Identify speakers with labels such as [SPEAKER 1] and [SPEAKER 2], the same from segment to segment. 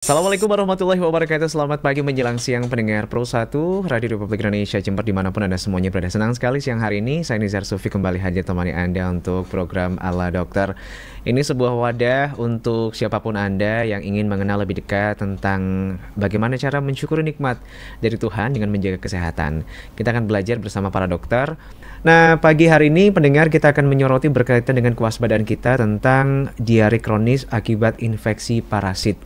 [SPEAKER 1] Assalamualaikum warahmatullahi wabarakatuh. Selamat pagi menjelang siang pendengar Pro 1 Radio Republik Indonesia Jember dimanapun Anda semuanya berada. Senang sekali siang hari ini saya Nizar Sufi kembali hadir temani Anda untuk program Ala Dokter. Ini sebuah wadah untuk siapapun Anda yang ingin mengenal lebih dekat tentang bagaimana cara mensyukuri nikmat dari Tuhan dengan menjaga kesehatan. Kita akan belajar bersama para dokter. Nah, pagi hari ini pendengar kita akan menyoroti berkaitan dengan kewaspadaan kita tentang diare kronis akibat infeksi parasit.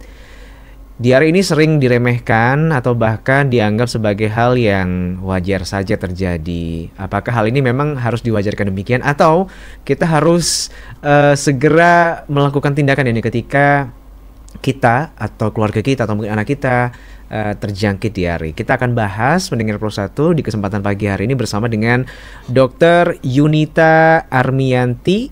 [SPEAKER 1] Diare ini sering diremehkan atau bahkan dianggap sebagai hal yang wajar saja terjadi. Apakah hal ini memang harus diwajarkan demikian atau kita harus segera melakukan tindakan ini ketika kita atau keluarga kita atau mungkin anak kita terjangkit diare? Kita akan bahas pendengar Pro 1 di kesempatan pagi hari ini bersama dengan Dr. Yunita Armianti.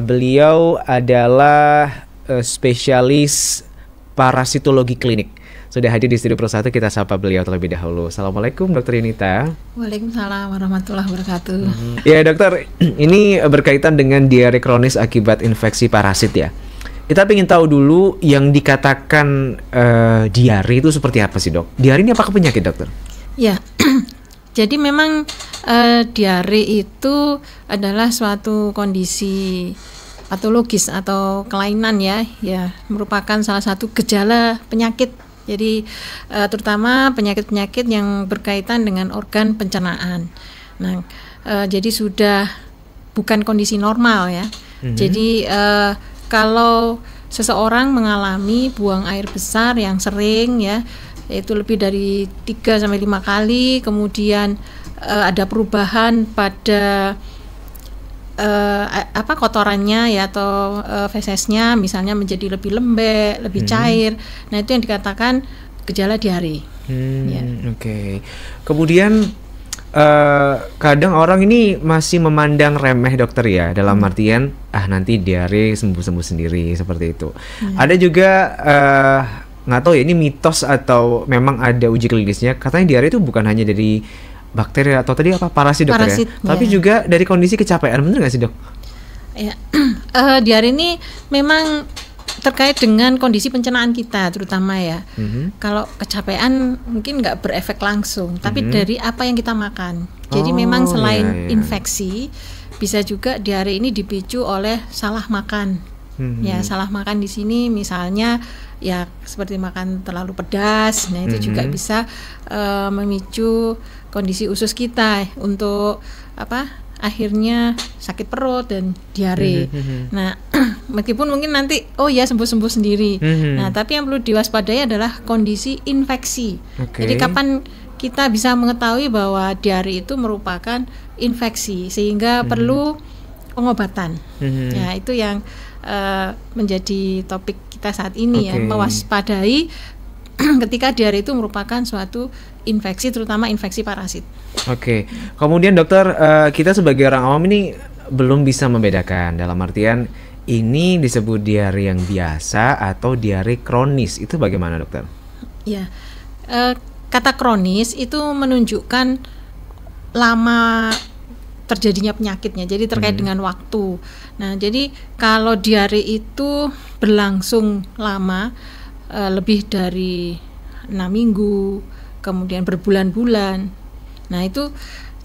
[SPEAKER 1] Beliau adalah spesialis parasitologi klinik. Sudah hadir di studio Pro 1, kita sapa beliau terlebih dahulu. Assalamualaikum Dr. Yunita.
[SPEAKER 2] Waalaikumsalam warahmatullahi wabarakatuh.
[SPEAKER 1] Ya dokter, ini berkaitan dengan diare kronis akibat infeksi parasit ya. Kita ingin tahu dulu yang dikatakan diare itu seperti apa sih dok? Diare ini apakah penyakit dokter?
[SPEAKER 2] Ya, jadi memang diare itu adalah suatu kondisi patologis atau kelainan ya merupakan salah satu gejala penyakit. Jadi terutama penyakit-penyakit yang berkaitan dengan organ pencernaan. Nah, jadi sudah bukan kondisi normal ya. Jadi kalau seseorang mengalami buang air besar yang sering ya, yaitu lebih dari 3 sampai 5 kali, kemudian ada perubahan pada kotorannya ya atau fesesnya misalnya menjadi lebih lembek, lebih cair. Nah, itu yang dikatakan gejala diare.
[SPEAKER 1] Oke. Kemudian kadang orang ini masih memandang remeh dokter ya, dalam artian nanti diare sembuh-sembuh sendiri seperti itu. Ada juga nggak tahu ya ini mitos atau memang ada uji klinisnya, katanya diare itu bukan hanya dari bakteri atau tadi apa parasit dokter ya, tapi juga dari kondisi kecapean, bener nggak sih dok?
[SPEAKER 2] Ya, diare ini memang terkait dengan kondisi pencernaan kita terutama ya. Kalau kecapean mungkin nggak berefek langsung, tapi dari apa yang kita makan. Jadi memang selain infeksi, bisa juga diare ini dipicu oleh salah makan. Ya, salah makan di sini misalnya ya seperti makan terlalu pedas. Nah, itu juga bisa memicu kondisi usus kita untuk akhirnya sakit perut dan diare. Nah, meskipun mungkin nanti sembuh-sembuh sendiri. Nah, tapi yang perlu diwaspadai adalah kondisi infeksi. Jadi kapan kita bisa mengetahui bahwa diare itu merupakan infeksi sehingga perlu pengobatan. Ya, itu yang menjadi topik kita saat ini ya, mewaspadai ketika diare itu merupakan suatu infeksi, terutama infeksi parasit.
[SPEAKER 1] Kemudian dokter, kita sebagai orang awam ini belum bisa membedakan dalam artian ini disebut diare yang biasa atau diare kronis, itu bagaimana dokter?
[SPEAKER 2] Ya, kata kronis itu menunjukkan lama terjadinya penyakitnya, jadi terkait dengan waktu. Nah, jadi kalau diare itu berlangsung lama, lebih dari 6 minggu, kemudian berbulan-bulan, nah itu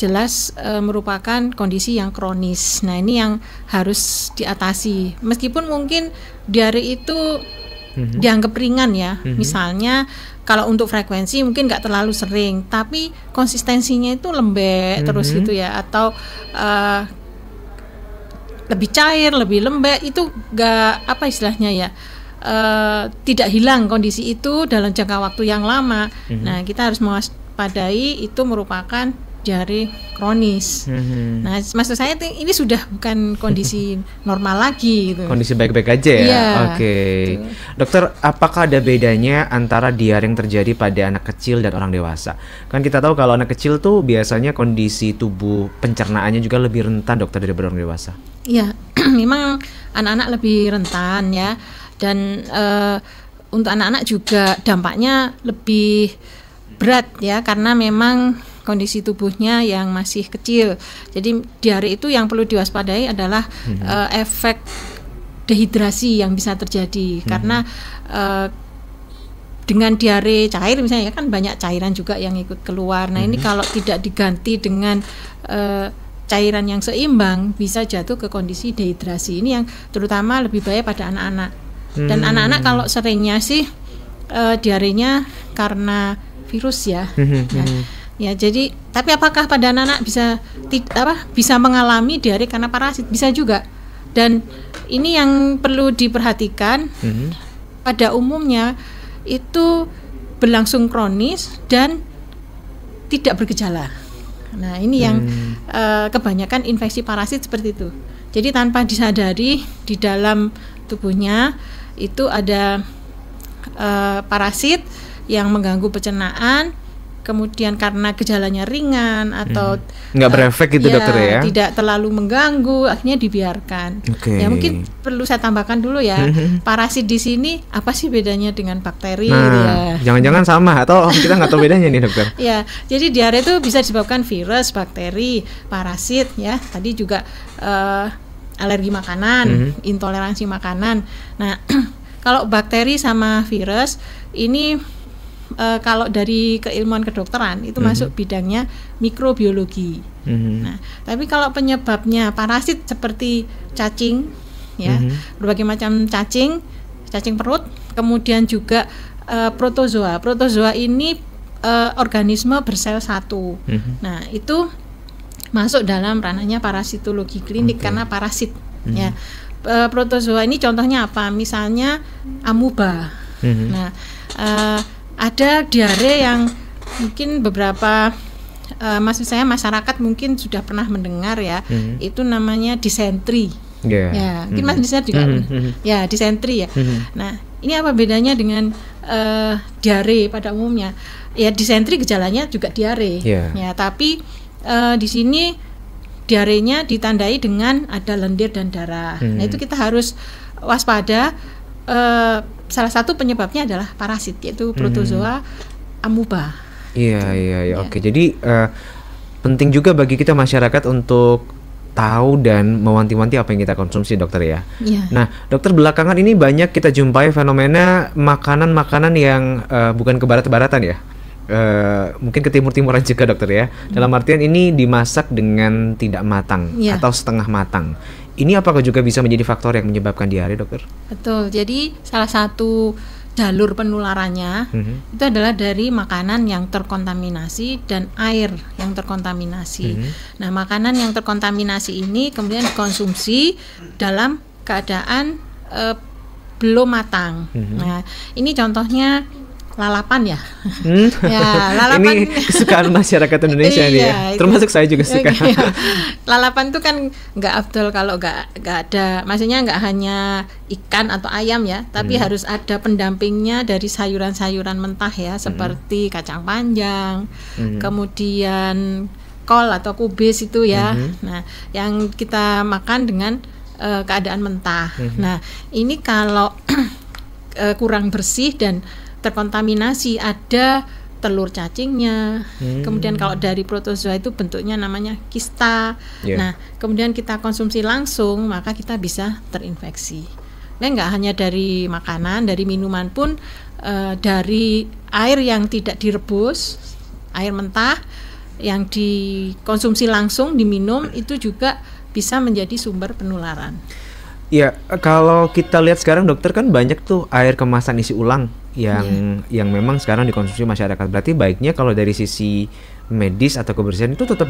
[SPEAKER 2] jelas merupakan kondisi yang kronis. Nah, ini yang harus diatasi. Meskipun mungkin diare itu dianggap ringan ya, misalnya kalau untuk frekuensi mungkin nggak terlalu sering, tapi konsistensinya itu lembek terus gitu ya, atau lebih cair, lebih lembek, itu nggak istilahnya ya, tidak hilang kondisi itu dalam jangka waktu yang lama. Nah, kita harus mewaspadai itu merupakan diare kronis. Nah, maksud saya ini sudah bukan kondisi normal lagi gitu.
[SPEAKER 1] Kondisi baik-baik aja ya. Gitu. Dokter, apakah ada bedanya antara diare yang terjadi pada anak kecil dan orang dewasa? Kan kita tahu kalau anak kecil tuh biasanya kondisi tubuh pencernaannya juga lebih rentan dokter daripada orang dewasa.
[SPEAKER 2] Iya, memang anak-anak lebih rentan ya, dan untuk anak-anak juga dampaknya lebih berat ya, karena memang kondisi tubuhnya yang masih kecil. Jadi diare itu yang perlu diwaspadai adalah efek dehidrasi yang bisa terjadi karena dengan diare cair misalnya kan banyak cairan juga yang ikut keluar. Nah, ini kalau tidak diganti dengan cairan yang seimbang bisa jatuh ke kondisi dehidrasi. Ini yang terutama lebih bahaya pada anak-anak. Dan anak-anak kalau seringnya sih diarenya karena virus ya. Ya, jadi tapi apakah pada anak-anak bisa mengalami diare karena parasit? Bisa juga. Dan ini yang perlu diperhatikan. Pada umumnya itu berlangsung kronis dan tidak bergejala. Nah, ini yang kebanyakan infeksi parasit seperti itu. Jadi tanpa disadari di dalam tubuhnya itu ada parasit yang mengganggu pencernaan, kemudian karena gejalanya ringan atau
[SPEAKER 1] nggak berefek gitu dokter ya?
[SPEAKER 2] Tidak terlalu mengganggu, akhirnya dibiarkan. Ya mungkin perlu saya tambahkan dulu ya, parasit di sini apa sih bedanya dengan bakteri?
[SPEAKER 1] Jangan-jangan sama atau kita nggak tahu bedanya nih dokter?
[SPEAKER 2] Ya, jadi diare itu bisa disebabkan virus, bakteri, parasit ya. Tadi juga alergi makanan, intoleransi makanan. Nah, kalau bakteri sama virus ini kalau dari keilmuan kedokteran itu masuk bidangnya mikrobiologi. Nah, tapi kalau penyebabnya parasit seperti cacing, ya, berbagai macam cacing perut, kemudian juga protozoa. Protozoa ini organisme bersel satu. Nah, itu masuk dalam ranahnya parasitologi klinik karena parasit. Ya, protozoa ini contohnya apa? Misalnya amuba. Nah, ada diare yang mungkin beberapa maksud saya masyarakat mungkin sudah pernah mendengar ya, itu namanya disentri. Ya, mungkin Mas Nizar juga ya disentri ya. Nah, ini apa bedanya dengan diare pada umumnya? Ya, disentri gejalanya juga diare. Ya, tapi di sini diarenya ditandai dengan ada lendir dan darah. Nah, itu kita harus waspada. Salah satu penyebabnya adalah parasit, yaitu protozoa amuba.
[SPEAKER 1] Iya. Oke, jadi penting juga bagi kita masyarakat untuk tahu dan mewanti-wanti apa yang kita konsumsi, dokter ya. Nah, dokter, belakangan ini banyak kita jumpai fenomena makanan-makanan yang bukan ke barat-baratan ya. Mungkin ke timur-timuran juga, dokter ya. Dalam artian ini dimasak dengan tidak matang atau setengah matang. Ini apakah juga bisa menjadi faktor yang menyebabkan diare, dokter? Betul.
[SPEAKER 2] Jadi salah satu jalur penularannya itu adalah dari makanan yang terkontaminasi dan air yang terkontaminasi. Nah, makanan yang terkontaminasi ini kemudian dikonsumsi dalam keadaan belum matang. Nah, ini contohnya lalapan ya. Ya, lalapan.
[SPEAKER 1] Ini kesukaan masyarakat Indonesia nih ya. Termasuk saya juga suka.
[SPEAKER 2] Lalapan itu kan nggak afdol kalau nggak ada, maksudnya nggak hanya ikan atau ayam ya, tapi harus ada pendampingnya dari sayuran-sayuran mentah ya, seperti kacang panjang, kemudian kol atau kubis itu ya. Nah, yang kita makan dengan keadaan mentah. Nah, ini kalau kurang bersih dan terkontaminasi, ada telur cacingnya, kemudian kalau dari protozoa itu bentuknya namanya kista. Nah, kemudian kita konsumsi langsung, maka kita bisa terinfeksi. Nah, nggak hanya dari makanan, dari minuman pun, dari air yang tidak direbus, air mentah yang dikonsumsi langsung, diminum, itu juga bisa menjadi sumber penularan.
[SPEAKER 1] Ya, kalau kita lihat sekarang, dokter, kan banyak tuh air kemasan isi ulang yang memang sekarang dikonsumsi masyarakat. Berarti baiknya kalau dari sisi medis atau kebersihan itu tetap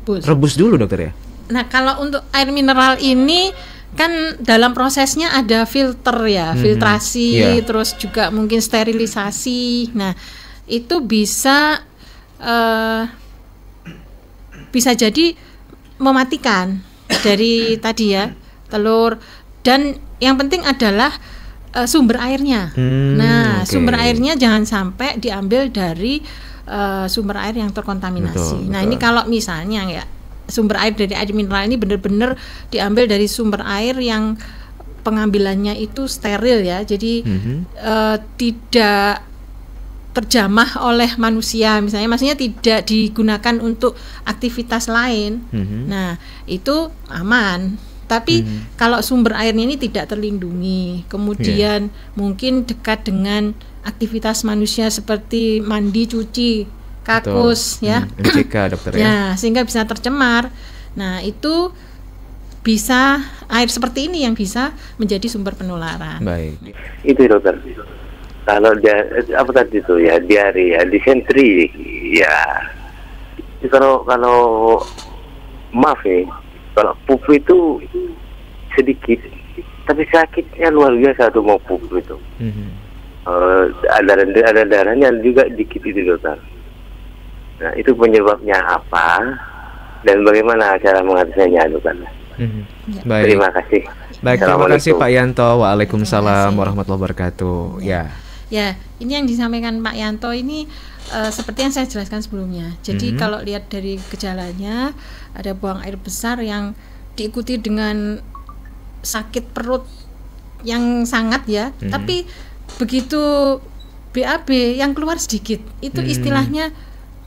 [SPEAKER 1] rebus dulu, dokter ya.
[SPEAKER 2] Nah, kalau untuk air mineral ini kan dalam prosesnya ada filter ya, filtrasi, terus juga mungkin sterilisasi. Nah, itu bisa jadi mematikan dari tadi ya, telur, dan yang penting adalah sumber airnya. Sumber airnya jangan sampai diambil dari sumber air yang terkontaminasi. Betul. Ini kalau misalnya ya sumber air dari air mineral ini benar-benar diambil dari sumber air yang pengambilannya itu steril ya, jadi tidak terjamah oleh manusia, maksudnya tidak digunakan untuk aktivitas lain. Nah, itu aman. Tapi kalau sumber airnya ini tidak terlindungi, kemudian mungkin dekat dengan aktivitas manusia seperti mandi, cuci, kakus, ya,
[SPEAKER 1] MCK dokter ya.
[SPEAKER 2] Ya, sehingga bisa tercemar. Nah, itu bisa air seperti ini yang bisa menjadi sumber penularan.
[SPEAKER 1] Baik.
[SPEAKER 3] Itu dokter. Kalau dia apa tadi itu ya, diare ya, disentri ya. Kalau maaf ya, kalau pup itu sedikit, tapi sakitnya luar biasa tuh mau pup itu. Ada darahnya juga dikit itu dokter. Nah, itu penyebabnya apa dan bagaimana cara mengatasinya dokter?
[SPEAKER 1] Baik.
[SPEAKER 3] Terima kasih.
[SPEAKER 1] Baik, terima kasih Pak Yanto. Waalaikumsalam warahmatullahi wabarakatuh.
[SPEAKER 2] Ya, ini yang disampaikan Pak Yanto ini seperti yang saya jelaskan sebelumnya. Jadi kalau lihat dari gejalanya, ada buang air besar yang diikuti dengan sakit perut yang sangat ya. Tapi begitu BAB yang keluar sedikit, itu istilahnya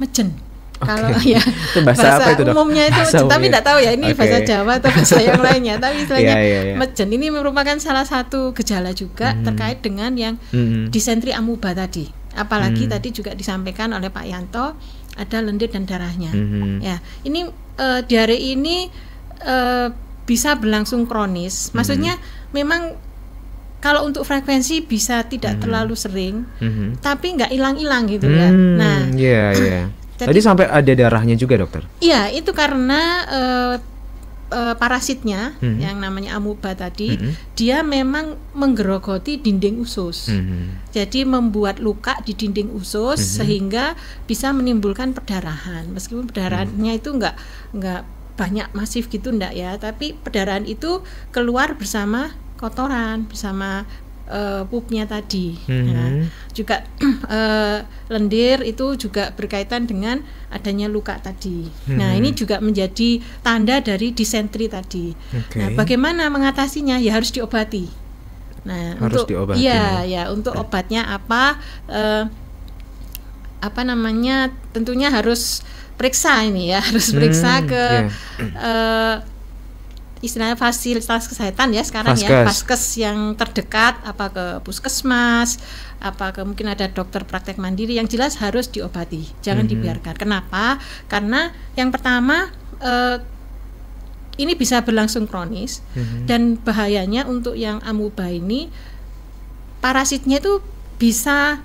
[SPEAKER 2] mejen. Kalau ya bahasa apa itu, umumnya itu bahasa tapi tidak tahu ya ini bahasa Jawa atau bahasa yang lainnya, tapi istilahnya mejen ini merupakan salah satu gejala juga terkait dengan yang disentri amuba tadi. Apalagi tadi juga disampaikan oleh Pak Yanto ada lendir dan darahnya. Ya, ini diare ini bisa berlangsung kronis. Maksudnya memang kalau untuk frekuensi bisa tidak terlalu sering, tapi nggak hilang-hilang gitu ya. Nah,
[SPEAKER 1] tadi sampai ada darahnya juga dokter?
[SPEAKER 2] Iya, itu karena parasitnya yang namanya amuba tadi, dia memang menggerogoti dinding usus. Jadi membuat luka di dinding usus sehingga bisa menimbulkan perdarahan. Meskipun perdarahannya itu nggak banyak masif gitu enggak ya, tapi perdarahan itu keluar bersama kotoran, bersama pupnya tadi. Nah, juga lendir itu juga berkaitan dengan adanya luka tadi. Nah, ini juga menjadi tanda dari disentri tadi. Nah, bagaimana mengatasinya? Ya harus diobati. Nah,
[SPEAKER 1] harus diobati.
[SPEAKER 2] Ya, untuk obatnya apa? Apa namanya? Tentunya harus periksa ini ya, harus periksa ke istilahnya fasilitas kesehatan ya sekarang ya, Vaskes yang terdekat, apa ke puskesmas, apa ke mungkin ada dokter praktek mandiri, yang jelas harus diobati, jangan dibiarkan. Kenapa? Karena yang pertama ini bisa berlangsung kronis dan bahayanya untuk yang amuba ini parasitnya itu bisa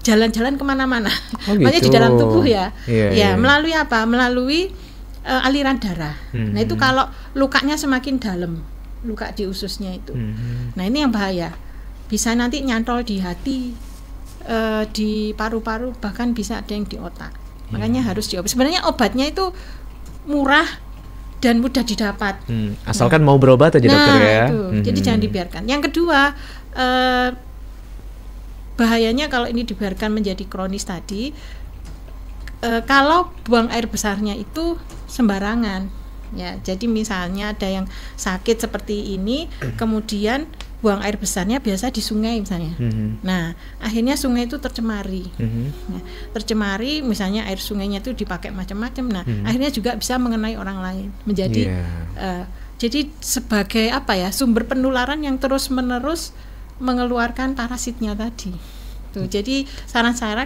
[SPEAKER 2] jalan-jalan kemana-mana, makanya di dalam tubuh ya, melalui apa? Melalui aliran darah. Nah, itu kalau lukanya semakin dalam, luka di ususnya itu. Nah, ini yang bahaya. Bisa nanti nyantol di hati, di paru-paru, bahkan bisa ada yang di otak. Makanya harus diobati. Sebenarnya obatnya itu murah dan mudah didapat.
[SPEAKER 1] Asalkan mau berobat aja dokter ya.
[SPEAKER 2] Itu. Jadi jangan dibiarkan. Yang kedua, bahayanya kalau ini dibiarkan menjadi kronis tadi, kalau buang air besarnya itu sembarangan ya, jadi misalnya ada yang sakit seperti ini kemudian buang air besarnya biasa di sungai misalnya, nah akhirnya sungai itu tercemari, nah, tercemari misalnya air sungainya itu dipakai macam-macam, nah akhirnya juga bisa mengenai orang lain, menjadi jadi sebagai apa ya, sumber penularan yang terus-menerus mengeluarkan parasitnya tadi. Jadi saran saya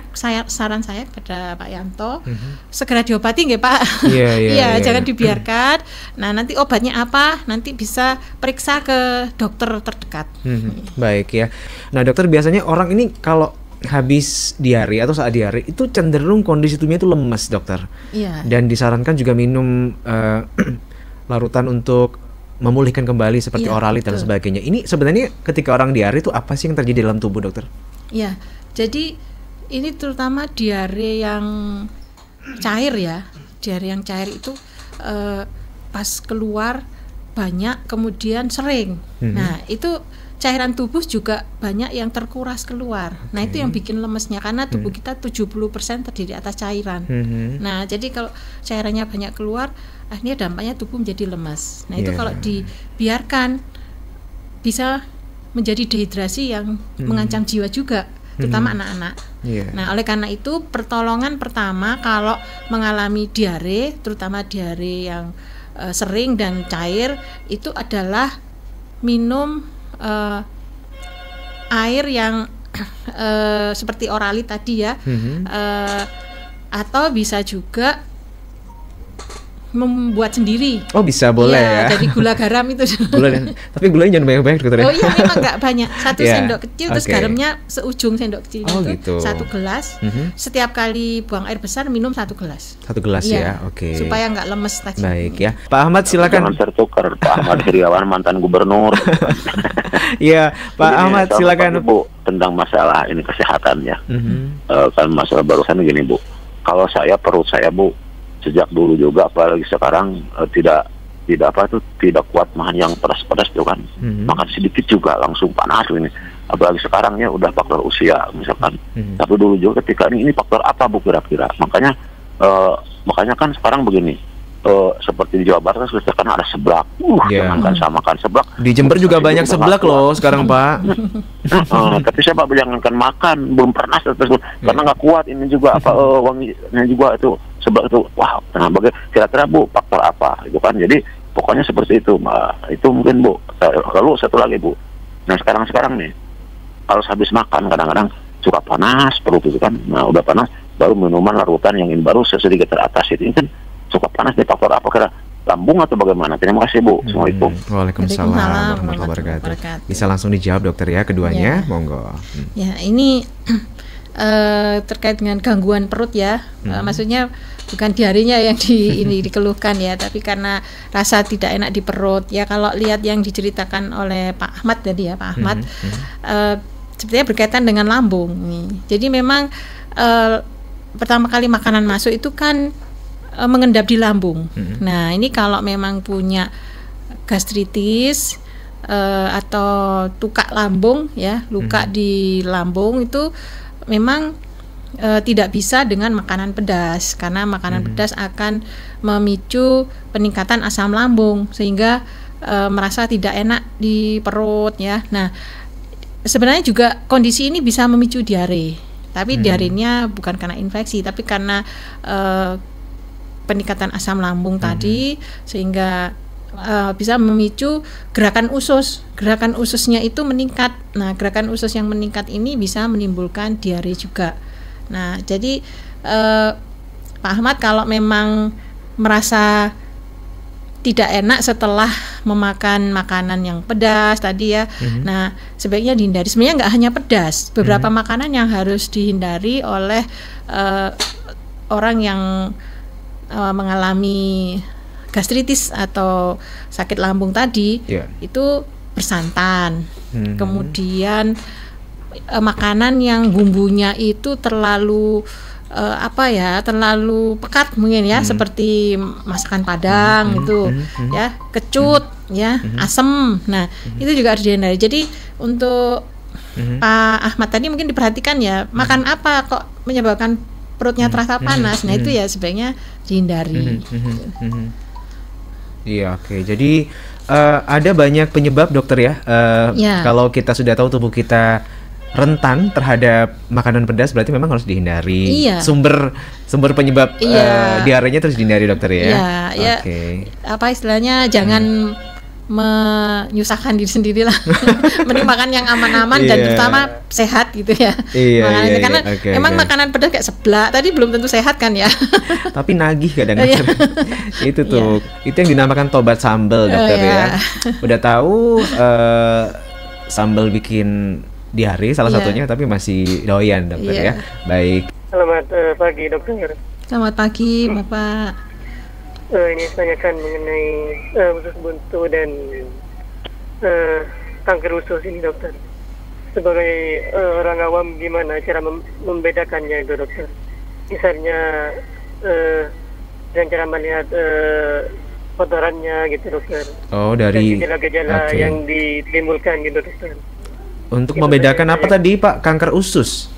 [SPEAKER 2] kepada Pak Yanto, segera diobati nggih Pak. Iya, jangan dibiarkan. Nah, nanti obatnya apa? Nanti bisa periksa ke dokter terdekat.
[SPEAKER 1] Baik ya. Nah, dokter, biasanya orang ini kalau habis diare atau saat diare itu cenderung kondisi tubuhnya itu lemas, dokter.
[SPEAKER 2] Iya.
[SPEAKER 1] Dan disarankan juga minum larutan untuk memulihkan kembali seperti Oralit dan sebagainya. Ini sebenarnya ketika orang diare itu apa sih yang terjadi dalam tubuh, dokter?
[SPEAKER 2] Ya, jadi ini terutama diare yang cair ya, diare yang cair itu pas keluar banyak kemudian sering. Nah, itu cairan tubuh juga banyak yang terkuras keluar. Nah, itu yang bikin lemesnya karena tubuh kita 70% terdiri atas cairan. Nah, jadi kalau cairannya banyak keluar, akhirnya dampaknya tubuh menjadi lemas. Nah, itu kalau dibiarkan bisa menjadi dehidrasi yang mengancam jiwa juga, terutama anak-anak. Nah, oleh karena itu pertolongan pertama kalau mengalami diare, terutama diare yang sering dan cair, itu adalah minum air yang seperti orali tadi ya, atau bisa juga membuat sendiri.
[SPEAKER 1] Oh bisa, boleh ya.
[SPEAKER 2] Dari gula garam itu.
[SPEAKER 1] Tapi gulanya jangan banyak-banyak dokter ya.
[SPEAKER 2] Oh iya, memang nggak banyak. 1 sendok kecil, terus garamnya seujung sendok kecil itu. 1 gelas. Setiap kali buang air besar minum 1 gelas.
[SPEAKER 1] 1 gelas ya, oke.
[SPEAKER 2] Supaya nggak lemes tadi.
[SPEAKER 1] Baik ya, Pak Ahmad silakan.
[SPEAKER 4] Jangan tertukar, Pak Ahmad Heriawan mantan gubernur.
[SPEAKER 1] Iya, Pak Ahmad silakan.
[SPEAKER 4] Bu, tentang masalah ini kesehatan ya. Kan masalah barusan gini Bu. Kalau perut saya Bu, sejak dulu juga apalagi sekarang tidak kuat makan yang pedas-pedas tuh kan. Makan sedikit juga langsung panas ini. Apalagi sekarangnya udah faktor usia misalkan. Tapi dulu juga ketika ini faktor apa Bu kira-kira? Makanya kan sekarang begini. Seperti di Jawa Barat kan ada seblak. Jangankan sama makan seblak.
[SPEAKER 1] Di Jember juga banyak seblak loh sekarang Pak.
[SPEAKER 4] Tapi saya Pak jangankan makan, belum pernah tersebut karena nggak kuat ini juga wanginya juga itu seblak itu. Wah, nah kira-kira Bu faktor apa itu kan? Jadi pokoknya seperti itu Mbak. Itu mungkin Bu. Lalu satu lagi Bu. Nah sekarang nih kalau habis makan kadang-kadang suka panas perut itu kan. Nah udah panas baru minuman larutan yang ini baru sedikit teratas itu kan suka panas di faktor apa kira lambung atau bagaimana? Terima kasih Bu. Assalamualaikum.
[SPEAKER 1] Waalaikumsalam warahmatullahi wabarakatuh. Bisa langsung dijawab dokter ya keduanya, monggo.
[SPEAKER 2] Ya ini terkait dengan gangguan perut ya, maksudnya bukan diarenya yang dikeluhkan ya, tapi karena rasa tidak enak di perut ya. Kalau lihat yang diceritakan oleh Pak Ahmad tadi ya, Pak Ahmad, sepertinya berkaitan dengan lambung nih. Jadi memang pertama kali makanan masuk itu kan mengendap di lambung. Nah ini kalau memang punya gastritis atau tukak lambung ya, luka di lambung itu memang tidak bisa dengan makanan pedas, karena makanan pedas akan memicu peningkatan asam lambung sehingga merasa tidak enak di perut ya. Nah sebenarnya juga kondisi ini bisa memicu diare, tapi diarenya bukan karena infeksi tapi karena peningkatan asam lambung tadi, sehingga bisa memicu gerakan usus. Gerakan ususnya itu meningkat. Nah, gerakan usus yang meningkat ini bisa menimbulkan diare juga. Nah, jadi Pak Ahmad kalau memang merasa tidak enak setelah memakan makanan yang pedas tadi ya, nah sebaiknya dihindari. Sebenarnya nggak hanya pedas, beberapa makanan yang harus dihindari oleh orang yang mengalami gastritis atau sakit lambung tadi, itu bersantan, kemudian makanan yang bumbunya itu terlalu terlalu pekat mungkin ya, seperti masakan Padang itu ya, kecut ya, asem. Nah itu juga harus dihindari. Jadi untuk Pak Ahmad tadi mungkin diperhatikan ya, makan apa kok menyebabkan perutnya terasa panas. Nah itu ya sebaiknya dihindari.
[SPEAKER 1] Iya, oke. Jadi ada banyak penyebab dokter ya. Kalau kita sudah tahu tubuh kita rentan terhadap makanan pedas, berarti memang harus dihindari. Sumber penyebab diarenya terus dihindari dokter ya. Apa istilahnya, jangan menyusahkan diri sendiri lah. Mending makan yang aman-aman dan terutama sehat gitu ya. Karena emang makanan pedas kayak seblak tadi belum tentu sehat kan ya. Tapi nagih kadang-kadang. Itu tuh, itu yang dinamakan tobat sambal dokter ya. Udah tahu sambal bikin diare salah satunya, tapi masih doyan dokter ya. Baik.
[SPEAKER 5] Selamat pagi dokter.
[SPEAKER 2] Selamat pagi Bapak.
[SPEAKER 5] Ini saya tanyakan mengenai usus buntu dan kanker usus ini dokter. Sebagai orang awam, gimana cara membedakannya itu dokter? Misalnya dengan cara melihat kotorannya gitu dokter.
[SPEAKER 1] Oh, dari
[SPEAKER 5] gejala-gejala yang ditimbulkan gitu dokter.
[SPEAKER 1] Untuk membedakan apa tadi Pak? Kanker usus?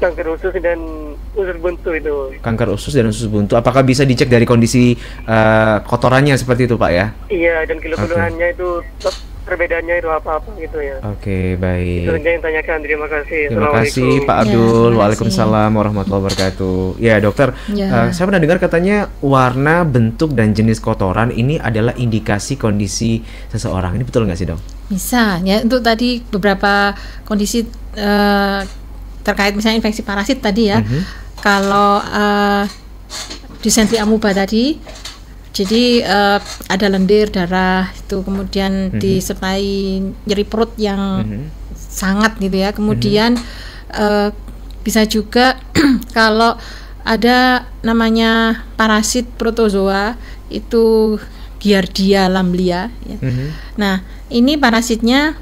[SPEAKER 5] Kanker usus dan usus buntu itu.
[SPEAKER 1] Kanker usus dan usus buntu. Apakah bisa dicek dari kondisi kotorannya seperti itu Pak ya?
[SPEAKER 5] Iya, dan keluhannya itu perbedaannya itu apa-apa gitu ya.
[SPEAKER 1] Oke,
[SPEAKER 5] Itu
[SPEAKER 1] baik.
[SPEAKER 5] saja yang tanyakan. Terima kasih.
[SPEAKER 1] Terima kasih
[SPEAKER 5] Assalamualaikum.
[SPEAKER 1] Pak
[SPEAKER 2] Ya,
[SPEAKER 1] Abdul.
[SPEAKER 2] terima kasih.
[SPEAKER 1] Waalaikumsalam warahmatullahi wabarakatuh. Ya dokter,
[SPEAKER 2] Ya.
[SPEAKER 1] saya pernah dengar katanya warna, bentuk, dan jenis kotoran ini adalah indikasi kondisi seseorang. Ini betul nggak sih dok?
[SPEAKER 2] Bisa ya, untuk tadi beberapa kondisi terkait misalnya infeksi parasit tadi ya. Kalau disentri amuba tadi, jadi ada lendir darah itu, kemudian disertai nyeri perut yang sangat gitu ya. Kemudian bisa juga kalau ada namanya parasit protozoa itu Giardia lamblia ya. Nah, ini parasitnya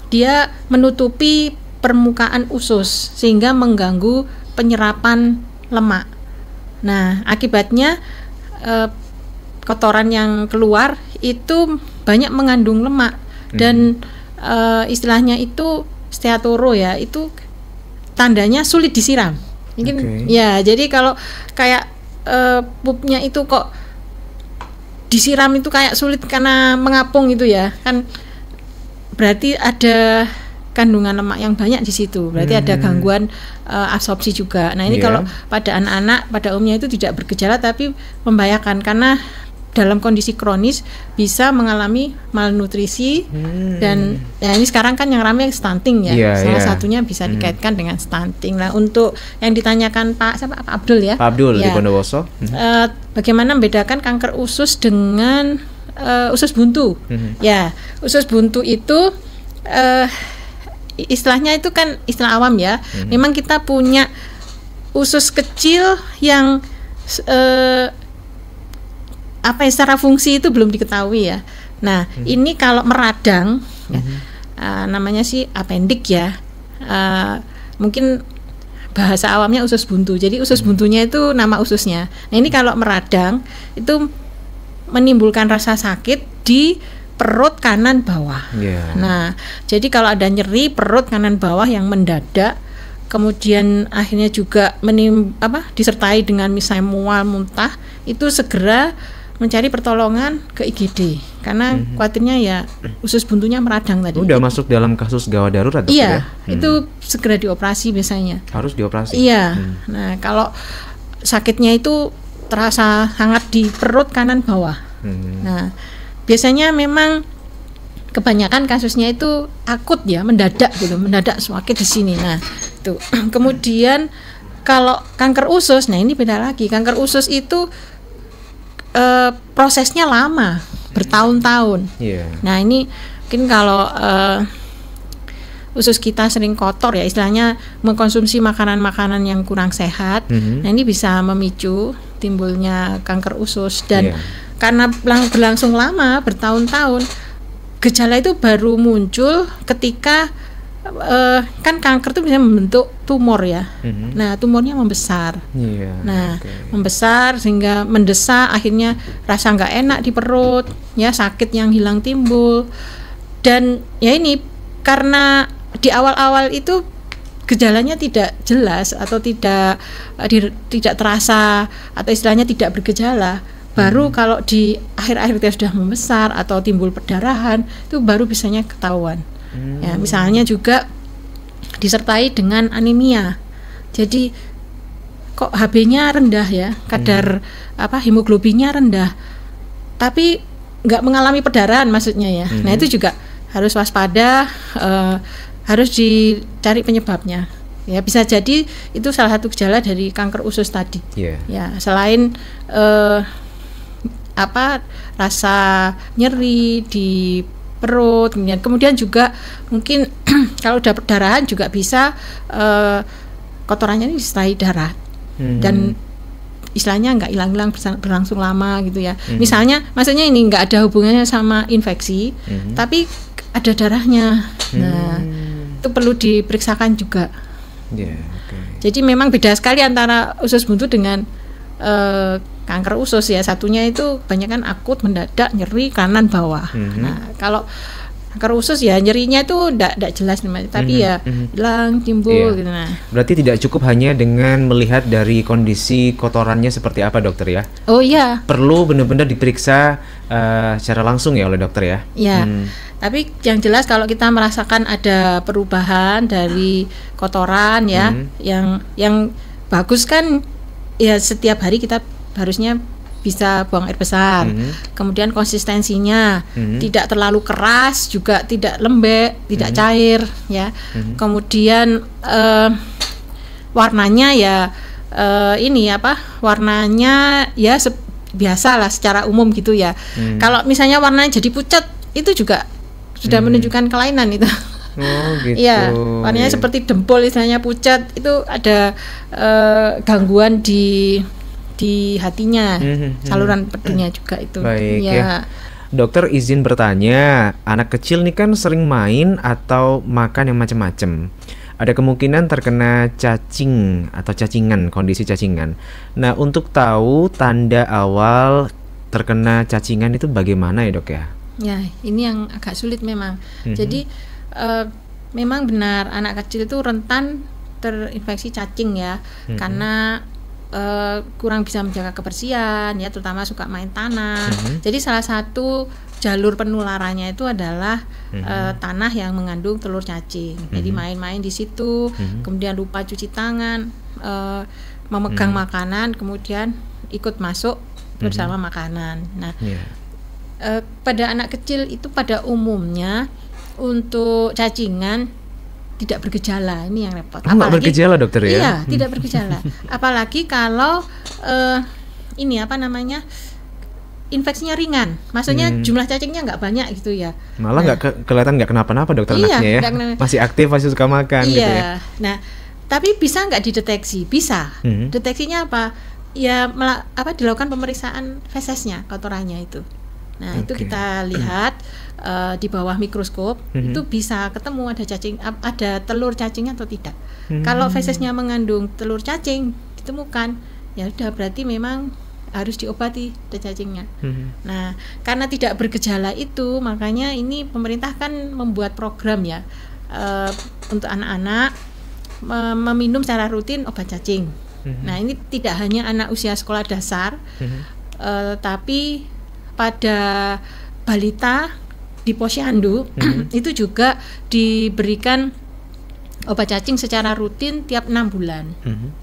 [SPEAKER 2] dia menutupi permukaan usus sehingga mengganggu penyerapan lemak. Nah, akibatnya kotoran yang keluar itu banyak mengandung lemak dan istilahnya itu steatoro ya, itu tandanya sulit disiram. Mungkin ya, jadi kalau kayak pupnya itu kok disiram itu kayak sulit karena mengapung gitu ya, kan berarti ada kandungan lemak yang banyak di situ, berarti ada gangguan absorpsi juga. Nah ini kalau pada anak-anak pada umumnya itu tidak bergejala tapi membahayakan karena dalam kondisi kronis bisa mengalami malnutrisi dan ya ini sekarang kan yang ramai stunting ya, salah satunya bisa dikaitkan dengan stunting. Nah untuk yang ditanyakan Pak Abdul ya,
[SPEAKER 1] Pak Abdul di Bondowoso,
[SPEAKER 2] bagaimana membedakan kanker usus dengan usus buntu? Ya, usus buntu itu istilahnya itu kan istilah awam ya. Memang kita punya usus kecil yang secara fungsi itu belum diketahui ya. Nah, ini kalau meradang ya, namanya sih apendik ya. Mungkin bahasa awamnya usus buntu. Jadi usus buntunya itu nama ususnya. Nah, ini kalau meradang itu menimbulkan rasa sakit di perut kanan bawah. Nah, jadi kalau ada nyeri perut kanan bawah yang mendadak, kemudian akhirnya juga disertai dengan misalnya mual, muntah, itu segera mencari pertolongan ke IGD karena khawatirnya ya usus buntunya meradang tadi.
[SPEAKER 1] Udah masuk dalam kasus gawat darurat dokter
[SPEAKER 2] iya,
[SPEAKER 1] ya?
[SPEAKER 2] Itu segera dioperasi biasanya.
[SPEAKER 1] Harus dioperasi?
[SPEAKER 2] Iya. Nah, kalau sakitnya itu terasa hangat di perut kanan bawah. Nah, biasanya memang kebanyakan kasusnya itu akut ya, mendadak gitu, mendadak sakit di sini. Nah, itu. Kemudian kalau kanker usus, nah ini beda lagi. Kanker usus itu prosesnya lama, bertahun-tahun. Nah, ini mungkin kalau usus kita sering kotor ya, istilahnya mengkonsumsi makanan-makanan yang kurang sehat. Nah, ini bisa memicu timbulnya kanker usus dan karena berlangsung lama, bertahun-tahun, gejala itu baru muncul ketika kan kanker itu bisa membentuk tumor ya. Nah, tumornya membesar. Membesar sehingga mendesak, akhirnya rasa nggak enak di perut, ya sakit yang hilang timbul. Dan ya ini karena di awal-awal itu gejalanya tidak jelas atau tidak terasa atau istilahnya tidak bergejala. Baru kalau di akhir-akhir dia sudah membesar atau timbul perdarahan, itu baru bisanya ketahuan. Ya, misalnya juga disertai dengan anemia. Jadi kok HB-nya rendah ya, kadar hemoglobinnya rendah, tapi nggak mengalami perdarahan maksudnya ya. Nah itu juga harus waspada, harus dicari penyebabnya. Ya bisa jadi itu salah satu gejala dari kanker usus tadi. Ya selain rasa nyeri di perut, kemudian juga mungkin kalau udah perdarahan juga bisa kotorannya ini disertai darah dan istilahnya nggak hilang-hilang berlangsung lama gitu ya. Misalnya, maksudnya ini nggak ada hubungannya sama infeksi, tapi ada darahnya. Nah, itu perlu diperiksakan juga. Jadi memang beda sekali antara usus buntu dengan kanker usus ya. Satunya itu kebanyakan akut, mendadak, nyeri kanan bawah. Nah, kalau Kanker usus ya nyerinya itu enggak jelas namanya, tapi ya hilang, timbul gitu. Nah.
[SPEAKER 1] Berarti tidak cukup hanya dengan melihat dari kondisi kotorannya seperti apa dokter ya?
[SPEAKER 2] Oh iya.
[SPEAKER 1] Perlu benar-benar diperiksa secara langsung ya oleh dokter ya?
[SPEAKER 2] Iya. Tapi yang jelas kalau kita merasakan ada perubahan dari kotoran ya, yang bagus kan ya setiap hari kita harusnya bisa buang air besar. Kemudian konsistensinya tidak terlalu keras, juga tidak lembek, tidak cair ya. Kemudian warnanya ya warnanya ya biasa lah secara umum gitu ya. Kalau misalnya warnanya jadi pucat, itu juga sudah menunjukkan kelainan itu.
[SPEAKER 1] Oh gitu.
[SPEAKER 2] Iya, warnanya seperti dempul, istilahnya pucat, itu ada gangguan di hatinya, saluran pedunya juga itu.
[SPEAKER 1] Baik ya. Dokter izin bertanya, anak kecil nih kan sering main atau makan yang macam-macam. Ada kemungkinan terkena cacing atau cacingan, kondisi cacingan. Nah, untuk tahu tanda awal terkena cacingan itu bagaimana ya dok ya?
[SPEAKER 2] Ya, ini yang agak sulit memang. Jadi memang benar anak kecil itu rentan terinfeksi cacing ya, karena kurang bisa menjaga kebersihan ya, terutama suka main tanah. Jadi salah satu jalur penularannya itu adalah tanah yang mengandung telur cacing. Jadi main-main di situ, kemudian lupa cuci tangan, memegang makanan, kemudian ikut masuk bersama makanan. Nah, pada anak kecil itu pada umumnya untuk cacingan tidak bergejala, ini yang repot.
[SPEAKER 1] Nggak bergejala dokter ya?
[SPEAKER 2] Iya, tidak bergejala. Apalagi kalau infeksinya ringan, maksudnya jumlah cacingnya nggak banyak gitu ya.
[SPEAKER 1] Malah nggak kelihatan nggak kenapa-napa dokter anaknya ya, masih aktif, masih suka makan gitu ya.
[SPEAKER 2] Nah, tapi bisa nggak dideteksi? Bisa. Deteksinya apa? Ya dilakukan pemeriksaan fesesnya, kotorannya itu. Nah, itu kita lihat di bawah mikroskop, itu bisa ketemu ada telur cacingnya atau tidak. Kalau fesesnya mengandung telur cacing ditemukan, ya udah berarti memang harus diobati cacingnya. Nah, karena tidak bergejala itu, makanya ini pemerintah kan membuat program ya untuk anak-anak meminum secara rutin obat cacing. Nah, ini tidak hanya anak usia sekolah dasar, tapi pada balita di posyandu itu juga diberikan obat cacing secara rutin tiap 6 bulan.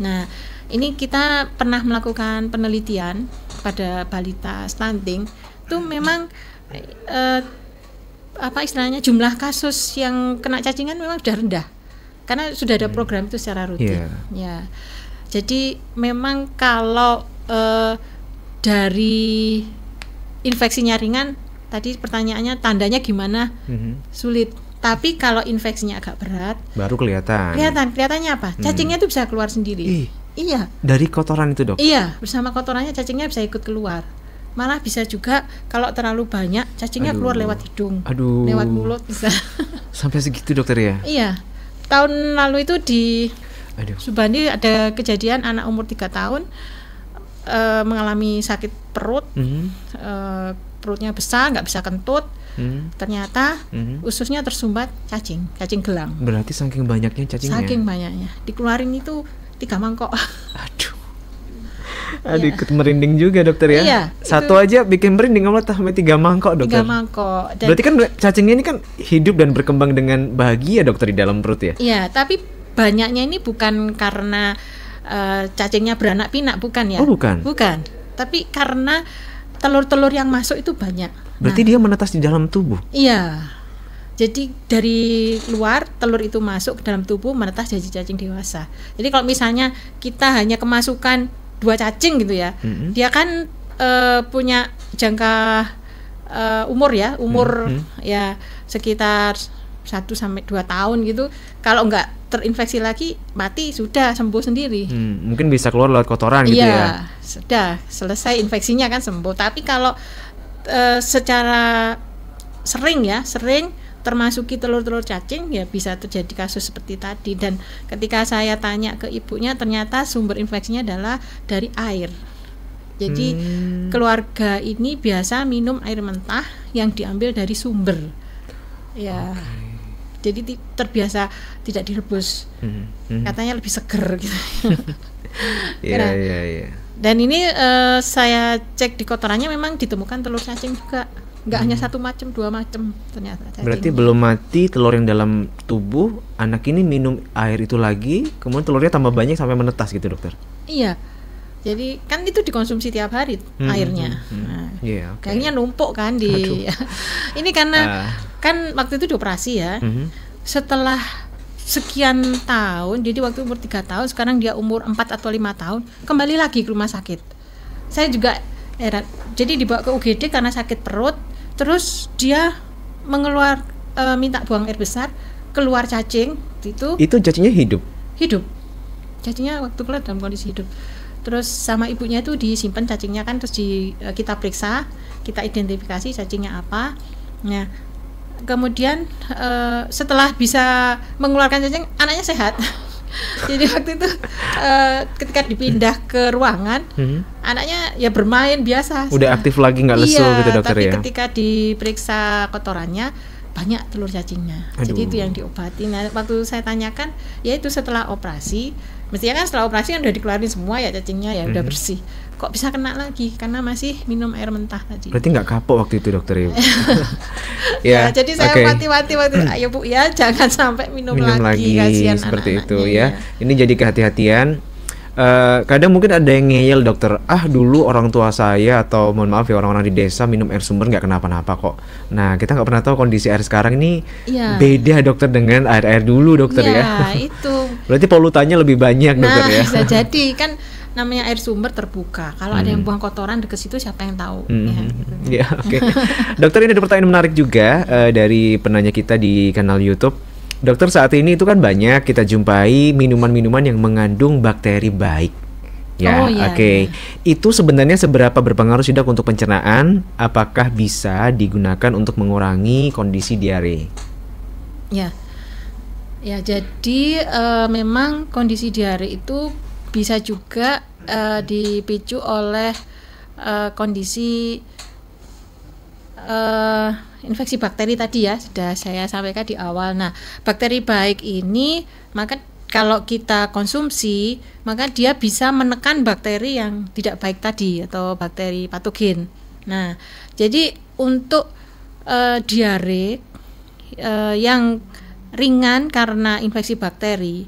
[SPEAKER 2] Nah, ini kita pernah melakukan penelitian pada balita stunting, itu memang istilahnya jumlah kasus yang kena cacingan memang sudah rendah karena sudah ada program itu secara rutin. Ya, jadi memang kalau dari infeksinya ringan, tadi pertanyaannya tandanya gimana? Sulit. Tapi kalau infeksinya agak berat, baru kelihatannya apa? Cacingnya itu bisa keluar sendiri. Iya. Dari kotoran itu dok? Iya, bersama kotorannya cacingnya bisa ikut keluar. Malah bisa juga kalau terlalu banyak cacingnya keluar lewat hidung, lewat mulut bisa. Sampai segitu dokter ya? Iya. Tahun lalu itu di Subandi ada kejadian anak umur 3 tahun mengalami sakit perut. Perutnya besar, nggak bisa kentut, ternyata ususnya tersumbat cacing gelang. Berarti saking banyaknya cacingnya? Saking banyaknya, dikeluarin itu 3 mangkok. Aduh, ikut merinding juga dokter ya? Iya. Satu aja bikin merinding, Allah sampai 3 mangkok dokter. 3 mangkok. Berarti kan cacingnya ini kan hidup dan berkembang dengan bahagia dokter di dalam perut ya? Iya, tapi banyaknya ini bukan karena cacingnya beranak pinak, bukan ya? Oh bukan? Bukan, tapi karena telur-telur yang masuk itu banyak. Berarti dia menetas di dalam tubuh? Iya. Jadi dari luar telur itu masuk ke dalam tubuh, menetas jadi cacing dewasa. Jadi kalau misalnya kita hanya kemasukan 2 cacing gitu ya, dia kan punya jangka umur ya, ya sekitar 1-2 tahun gitu. Kalau nggak terinfeksi lagi, mati, sudah sembuh sendiri. Mungkin bisa keluar lewat kotoran gitu ya? Iya, sudah selesai infeksinya kan sembuh. Tapi kalau secara sering termasuki telur-telur cacing, ya bisa terjadi kasus seperti tadi. Dan ketika saya tanya ke ibunya, ternyata sumber infeksinya adalah dari air. Jadi keluarga ini biasa minum air mentah yang diambil dari sumber. Ya. Jadi terbiasa tidak direbus. Katanya lebih seger gitu.
[SPEAKER 1] Iya.
[SPEAKER 2] Dan ini saya cek di kotorannya memang ditemukan telur cacing juga. Nggak hanya satu macam, 2 macam ternyata cacing.
[SPEAKER 1] Berarti belum mati telur yang dalam tubuh anak ini minum air itu lagi, kemudian telurnya tambah banyak sampai menetas gitu dokter?
[SPEAKER 2] Iya. Jadi kan itu dikonsumsi tiap hari airnya. Nah, kayaknya numpuk kan di. Ini karena kan waktu itu dioperasi ya. Setelah sekian tahun, jadi waktu umur 3 tahun, sekarang dia umur 4 atau 5 tahun, kembali lagi ke rumah sakit. Saya juga heran. Jadi dibawa ke UGD karena sakit perut, terus dia minta buang air besar, keluar cacing itu.
[SPEAKER 1] Itu cacingnya hidup?
[SPEAKER 2] Hidup. Cacingnya waktu keluar dalam kondisi hidup. Terus sama ibunya itu disimpan cacingnya kan, terus kita periksa, kita identifikasi cacingnya apa. Nah, kemudian setelah bisa mengeluarkan cacing, anaknya sehat. Jadi waktu itu ketika dipindah ke ruangan, anaknya ya bermain biasa.
[SPEAKER 1] Udah aktif lagi, nggak lesu gitu dokter
[SPEAKER 2] tapi
[SPEAKER 1] ya?
[SPEAKER 2] Tapi ketika diperiksa kotorannya banyak telur cacingnya. Jadi itu yang diobati. Nah, waktu saya tanyakan, ya itu setelah operasi, mestinya kan setelah operasi kan udah dikeluarin semua ya cacingnya, ya udah bersih. Kok bisa kena lagi? Karena masih minum air mentah tadi.
[SPEAKER 1] Berarti nggak kapok waktu itu dokter ya?
[SPEAKER 2] Ya, jadi saya mati-mati waktu ayo Bu ya, jangan sampai minum lagi kasihan
[SPEAKER 1] seperti
[SPEAKER 2] anak-anaknya,
[SPEAKER 1] itu ya. Ini jadi kehati-hatian. Kadang mungkin ada yang ngeyel dokter, dulu orang tua saya atau mohon maaf ya orang-orang di desa minum air sumber nggak kenapa-napa kok. Nah, kita nggak pernah tahu kondisi air sekarang ini beda dokter dengan air dulu dokter ya.
[SPEAKER 2] Itu.
[SPEAKER 1] Berarti polutannya lebih banyak dokter ya.
[SPEAKER 2] Bisa jadi kan, namanya air sumber terbuka. Kalau ada yang buang kotoran dekat situ, siapa yang tahu?
[SPEAKER 1] Oke. Dokter, ini ada pertanyaan menarik juga dari penanya kita di kanal YouTube. Dokter, saat ini itu kan banyak kita jumpai minuman-minuman yang mengandung bakteri baik. Ya, oke. Itu sebenarnya seberapa berpengaruh sih dok untuk pencernaan? Apakah bisa digunakan untuk mengurangi kondisi diare?
[SPEAKER 2] Ya, jadi memang kondisi diare itu bisa juga dipicu oleh kondisi infeksi bakteri tadi ya, sudah saya sampaikan di awal. Nah, bakteri baik ini maka kalau kita konsumsi, maka dia bisa menekan bakteri yang tidak baik tadi atau bakteri patogen. Nah, jadi untuk diare yang ringan karena infeksi bakteri,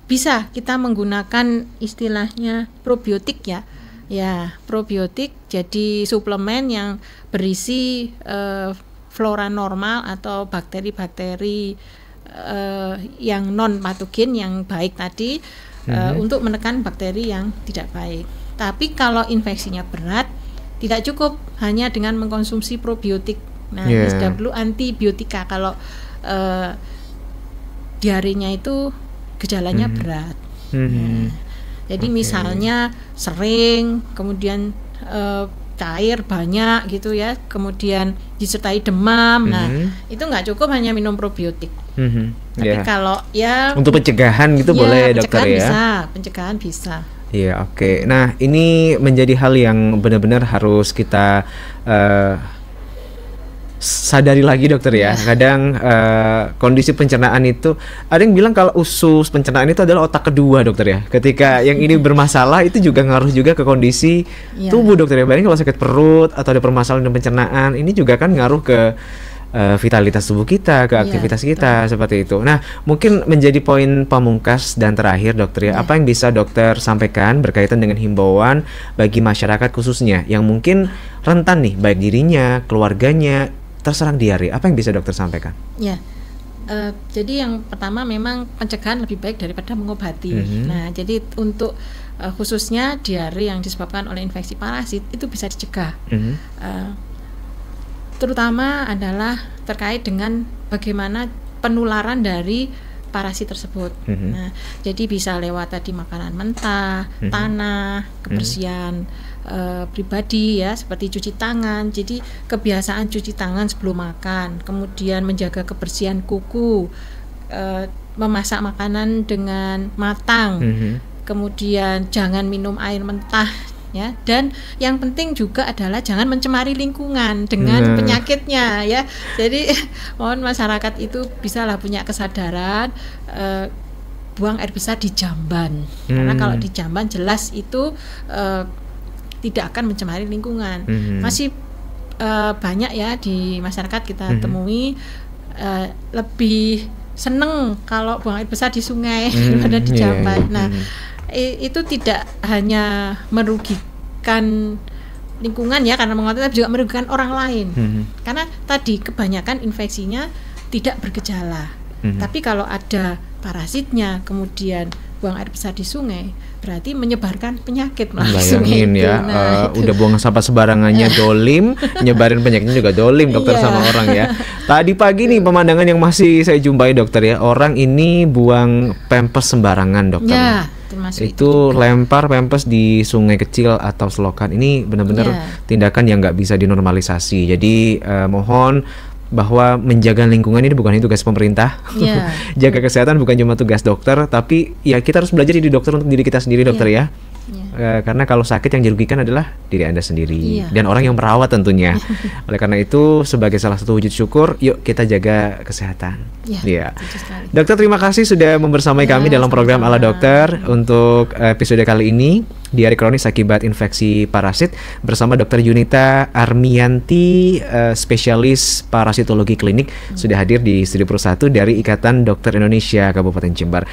[SPEAKER 2] bisa kita menggunakan istilahnya probiotik ya. Ya, probiotik jadi suplemen yang berisi flora normal atau bakteri-bakteri yang non patogen yang baik tadi untuk menekan bakteri yang tidak baik. Tapi kalau infeksinya berat, tidak cukup hanya dengan mengkonsumsi probiotik. Nah, ini sudah perlu antibiotika kalau diarenya itu gejalanya berat. Jadi misalnya sering, kemudian cair banyak gitu ya, kemudian disertai demam. Nah, itu nggak cukup hanya minum probiotik. Tapi kalau ya
[SPEAKER 1] untuk pencegahan gitu boleh dokter ya?
[SPEAKER 2] Pencegahan bisa.
[SPEAKER 1] Iya, oke. Nah, ini menjadi hal yang benar-benar harus kita sadari lagi dokter ya. Kadang kondisi pencernaan itu, ada yang bilang kalau usus pencernaan itu adalah otak kedua dokter ya. Ketika yang ini bermasalah, itu juga ngaruh juga ke kondisi tubuh dokter ya. Bayangin kalau sakit perut atau ada permasalahan dengan pencernaan, ini juga kan ngaruh ke vitalitas tubuh kita, ke aktivitas kita, seperti itu. Nah, mungkin menjadi poin pamungkas dan terakhir dokter ya, apa yang bisa dokter sampaikan berkaitan dengan himbauan bagi masyarakat khususnya yang mungkin rentan nih, baik dirinya, keluarganya terserang diare, apa yang bisa dokter sampaikan?
[SPEAKER 2] Ya, jadi yang pertama memang pencegahan lebih baik daripada mengobati. Nah, jadi untuk khususnya diare yang disebabkan oleh infeksi parasit itu bisa dicegah. Terutama adalah terkait dengan bagaimana penularan dari parasit tersebut. Nah, jadi bisa lewat tadi makanan mentah, tanah, kebersihan pribadi ya, seperti cuci tangan. Jadi kebiasaan cuci tangan sebelum makan, kemudian menjaga kebersihan kuku, memasak makanan dengan matang, kemudian jangan minum air mentah ya. Dan yang penting juga adalah jangan mencemari lingkungan dengan penyakitnya ya. Jadi mohon masyarakat itu bisalah punya kesadaran buang air besar di jamban. Karena kalau di jamban jelas itu tidak akan mencemari lingkungan. Masih banyak ya di masyarakat kita temui lebih seneng kalau buang air besar di sungai daripada di jamban. Nah, itu tidak hanya merugikan lingkungan ya karena mengotor, tapi juga merugikan orang lain. Karena tadi kebanyakan infeksinya tidak bergejala. Tapi kalau ada parasitnya kemudian buang air besar di sungai, berarti menyebarkan penyakit langsung.
[SPEAKER 1] Bayangin
[SPEAKER 2] itu.
[SPEAKER 1] ya, udah buang sampah sembarangannya dolim, nyebarin penyakitnya juga dolim dokter sama orang ya. Tadi pagi nih pemandangan yang masih saya jumpai dokter ya, orang ini buang pempes sembarangan dokter.
[SPEAKER 2] Ya,
[SPEAKER 1] itu lempar pempes di sungai kecil atau selokan. Ini benar-benar tindakan yang nggak bisa dinormalisasi. Jadi mohon bahwa menjaga lingkungan ini bukan tugas pemerintah. Jaga kesehatan bukan cuma tugas dokter, tapi ya kita harus belajar jadi dokter untuk diri kita sendiri dokter ya. Karena kalau sakit yang dirugikan adalah diri Anda sendiri dan orang yang merawat tentunya. Oleh karena itu sebagai salah satu wujud syukur, yuk kita jaga kesehatan. Dokter, terima kasih sudah membersamai kami dalam program Ala Dokter untuk episode kali ini, diare kronis akibat infeksi parasit bersama Dr. Yunita Armianti, spesialis parasitologi klinik, sudah hadir di Studio Pro 1 dari Ikatan Dokter Indonesia Kabupaten Jember.